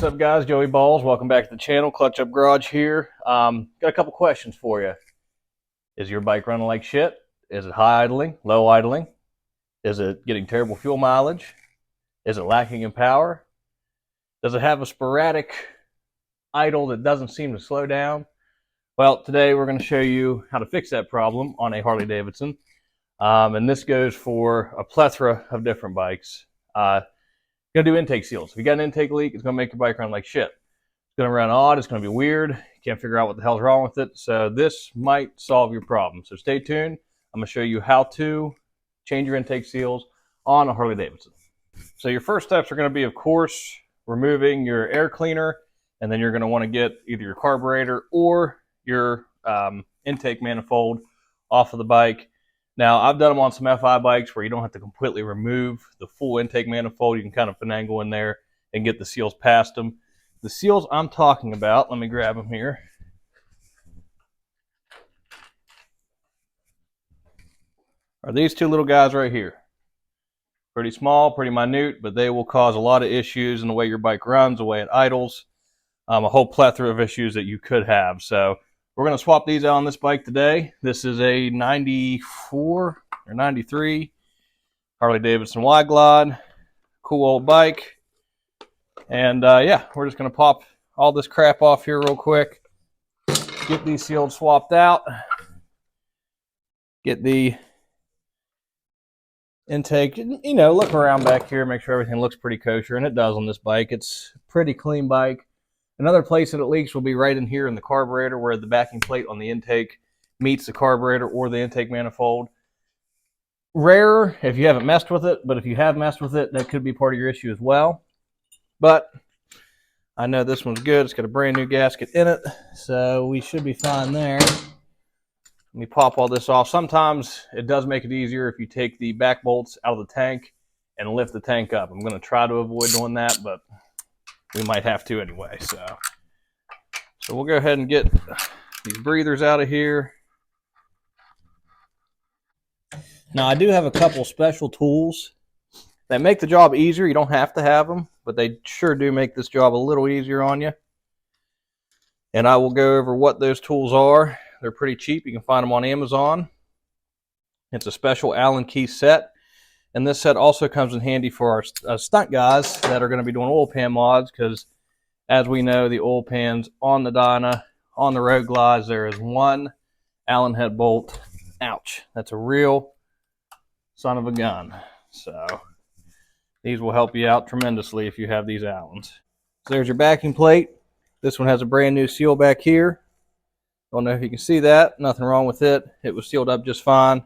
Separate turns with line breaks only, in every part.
What's up, guys? Joey Balls. Welcome back to the channel. Clutch Up Garage here. Got a couple questions for you. Is your bike running like shit? Is it high idling, low idling? Is it getting terrible fuel mileage? Is it lacking in power? Does it have a sporadic idle that doesn't seem to slow down? Well, today we're going to show you how to fix that problem on a Harley Davidson. And this goes for a plethora of different bikes. You're going to do intake seals. If you got an intake leak, it's going to make your bike run like shit. It's going to run odd. It's going to be weird. You can't figure out what the hell's wrong with it. So this might solve your problem. So stay tuned. I'm going to show you how to change your intake seals on a Harley Davidson. So your first steps are going to be, of course, removing your air cleaner. And then you're going to want to get either your carburetor or your intake manifold off of the bike. Now, I've done them on some FI bikes where you don't have to completely remove the full intake manifold. You can kind of finagle in there and get the seals past them. The seals I'm talking about, let me grab them here. Are these two little guys right here. Pretty small, pretty minute, but they will cause a lot of issues in the way your bike runs, the way it idles, a whole plethora of issues that you could have. So we're going to swap these out on this bike today. This is a 94 or 93 Harley Davidson Y-Glide. Cool old bike. And yeah, we're just going to pop all this crap off here real quick. Get these seals swapped out. Get the intake, you know, look around back here, make sure everything looks pretty kosher. And it does on this bike. It's a pretty clean bike. Another place that it leaks will be right in here in the carburetor where the backing plate on the intake meets the carburetor or the intake manifold. Rare if you haven't messed with it, but if you have messed with it, that could be part of your issue as well. But I know this one's good. It's got a brand new gasket in it, so we should be fine there. Let me pop all this off. Sometimes it does make it easier if you take the back bolts out of the tank and lift the tank up. I'm going to try to avoid doing that, but we might have to anyway. So we'll go ahead and get these breathers out of here. Now, I do have a couple special tools that make the job easier. You don't have to have them, but they sure do make this job a little easier on you. And I will go over what those tools are. They're pretty cheap. You can find them on Amazon. It's a special Allen key set. And this set also comes in handy for our stunt guys that are going to be doing oil pan mods, because as we know, the oil pans on the Dyna, on the road glides, there is one Allen head bolt. Ouch. That's a real son of a gun. So these will help you out tremendously if you have these Allens. So there's your backing plate. This one has a brand new seal back here. Don't know if you can see that. Nothing wrong with it. It was sealed up just fine.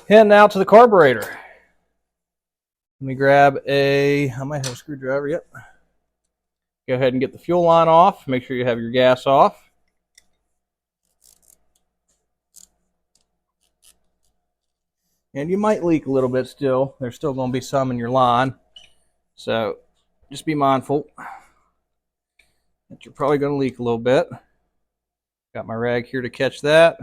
Heading out to the carburetor. Let me grab I might have a screwdriver, yep. Go ahead and get the fuel line off. Make sure you have your gas off. And you might leak a little bit still. There's still going to be some in your line. So just be mindful that you're probably going to leak a little bit. Got my rag here to catch that.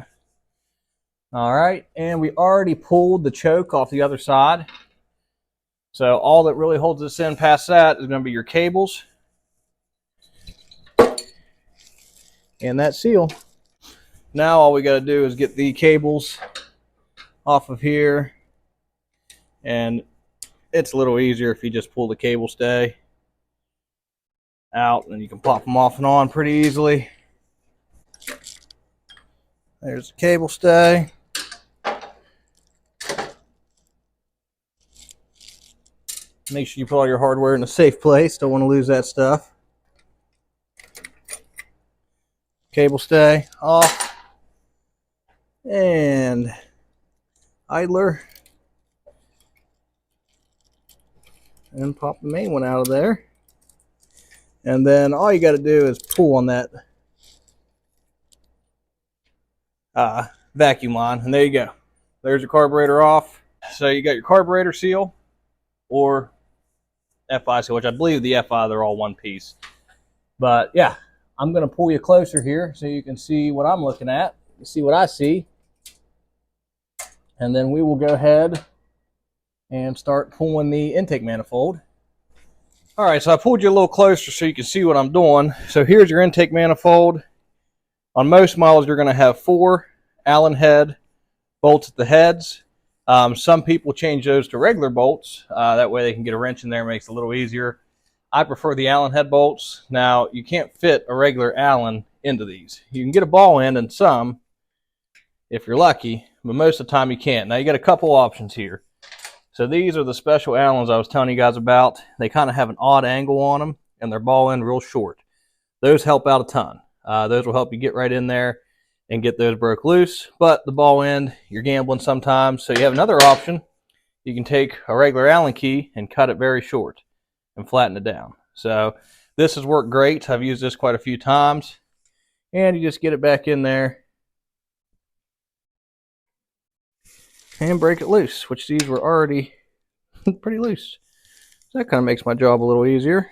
All right, and we already pulled the choke off the other side. So all that really holds this in past that is going to be your cables and that seal. Now all we got to do is get the cables off of here, and it's a little easier if you just pull the cable stay out, and you can pop them off and on pretty easily. There's the cable stay. Make sure you put all your hardware in a safe place. Don't want to lose that stuff. Cable stay off. And idler. And pop the main one out of there. And then all you got to do is pull on that vacuum line. And there you go. There's your carburetor off. So you got your carburetor seal or FI seal, which I believe the FI, they're all one piece. But yeah, I'm going to pull you closer here so you can see what I'm looking at, see what I see. And then we will go ahead and start pulling the intake manifold. All right, so I pulled you a little closer so you can see what I'm doing. So here's your intake manifold. On most models, you're going to have 4 Allen head bolts at the heads. Some people change those to regular bolts. That way they can get a wrench in there, makes it a little easier. I prefer the Allen head bolts. Now, you can't fit a regular Allen into these. You can get a ball end in some, if you're lucky, but most of the time you can't. Now, you got a couple options here. So these are the special Allens I was telling you guys about. They kind of have an odd angle on them, and their ball end real short. Those help out a ton. Those will help you get right in there and get those broke loose. But the ball end, you're gambling sometimes. So you have another option. You can take a regular Allen key and cut it very short and flatten it down. So this has worked great. I've used this quite a few times. And you just get it back in there and break it loose, which these were already pretty loose. So that kind of makes my job a little easier.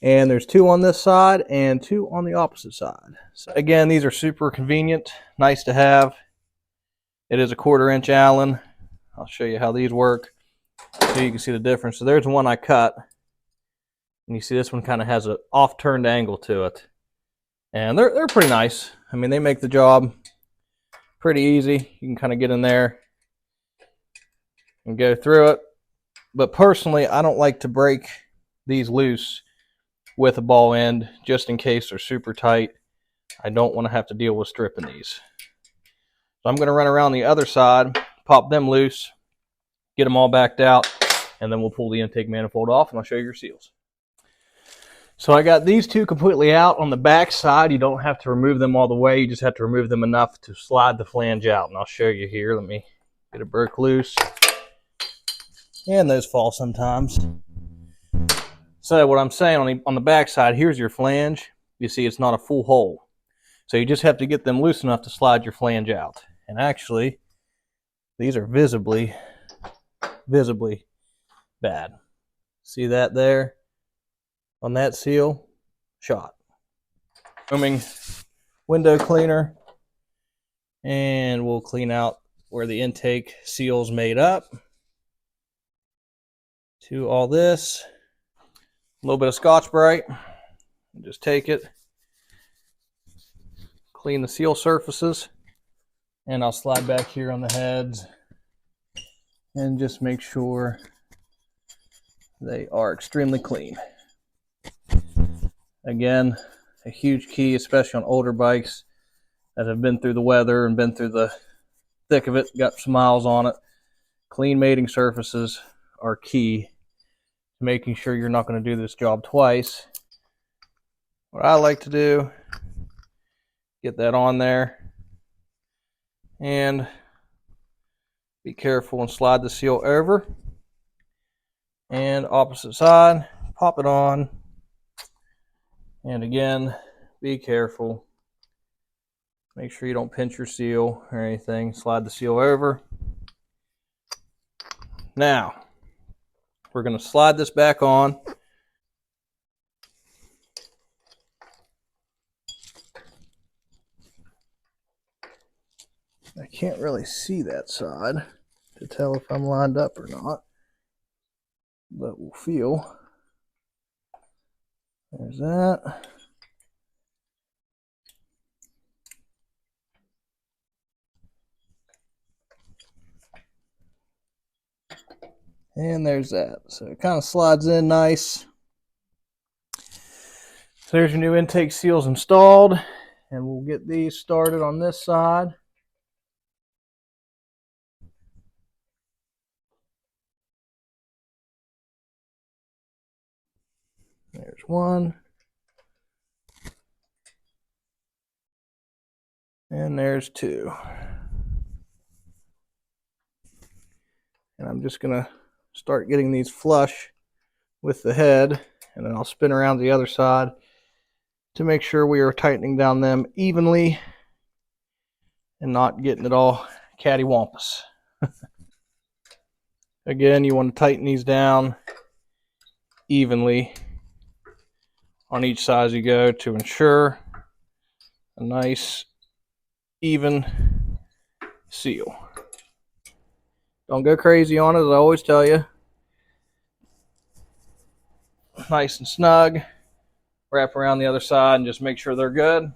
And there's 2 on this side and 2 on the opposite side. So again, these are super convenient, nice to have. It is a 1/4 inch Allen. I'll show you how these work so you can see the difference. So there's one I cut. And you see this one kind of has an off-turned angle to it. And they're pretty nice. I mean, they make the job pretty easy. You can kind of get in there and go through it. But personally, I don't like to break these loose with a ball end just in case they're super tight. I don't want to have to deal with stripping these. So I'm going to run around the other side, pop them loose, get them all backed out, and then we'll pull the intake manifold off and I'll show you your seals. So I got these 2 completely out on the back side. You don't have to remove them all the way. You just have to remove them enough to slide the flange out. And I'll show you here. Let me get it broke loose. And those fall sometimes. So what I'm saying on the back side, here's your flange. You see it's not a full hole. So you just have to get them loose enough to slide your flange out. And actually, these are visibly bad. See that there? On that seal, shot. Foaming window cleaner, and we'll clean out where the intake seal's made up. To all this, a little bit of Scotch-Brite. Just take it, clean the seal surfaces, and I'll slide back here on the heads and just make sure they are extremely clean. Again, a huge key, especially on older bikes that have been through the weather and been through the thick of it, got some miles on it. Clean mating surfaces are key to making sure you're not going to do this job twice. What I like to do, get that on there and be careful and slide the seal over. And opposite side, pop it on. And again, be careful. Make sure you don't pinch your seal or anything. Slide the seal over. Now, we're going to slide this back on. I can't really see that side to tell if I'm lined up or not, but we'll feel. There's that. And there's that. So it kind of slides in nice. So there's your new intake seals installed. And we'll get these started on this side. There's one. And there's 2. And I'm just going to start getting these flush with the head, and then I'll spin around the other side to make sure we are tightening down them evenly and not getting it all cattywampus. Again, you want to tighten these down evenly on each side as you go to ensure a nice even seal. Don't go crazy on it, as I always tell you. nice and snug. Wrap around the other side and just make sure they're good.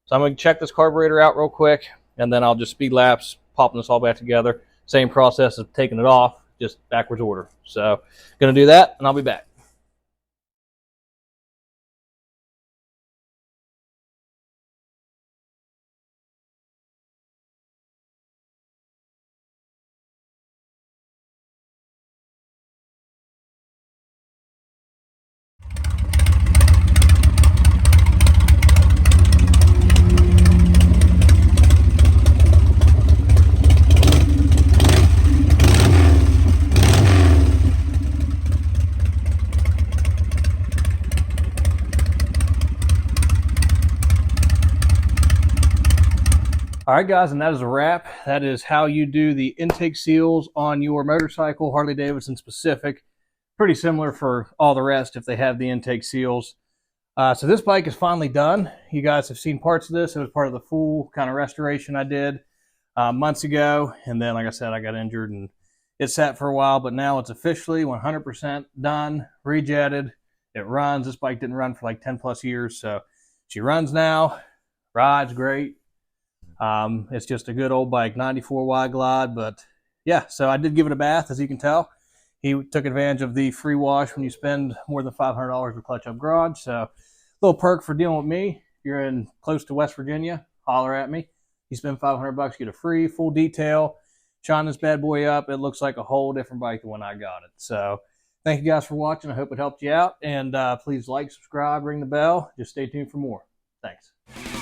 So I'm going to check this carburetor out real quick, and then I'll just speed laps, popping this all back together. Same process as taking it off, just backwards order. So going to do that, and I'll be back. All right, guys, and that is a wrap. That is how you do the intake seals on your motorcycle, Harley Davidson specific. Pretty similar for all the rest if they have the intake seals. So this bike is finally done. You guys have seen parts of this. It was part of the full kind of restoration I did months ago. And then, like I said, I got injured and it sat for a while, but now it's officially 100% done, rejetted. It runs. This bike didn't run for like 10 plus years. So she runs now, rides great. It's just a good old bike, 94 wide glide, but yeah, so I did give it a bath, as you can tell. He took advantage of the free wash when you spend more than $500 with Clutch Up Garage. So little perk for dealing with me. If you're in close to West Virginia, holler at me. You spend $500, get a free full detail. Shine this bad boy up. It looks like a whole different bike than when I got it. So thank you guys for watching. I hope it helped you out. And please like, subscribe, ring the bell. Just stay tuned for more. Thanks.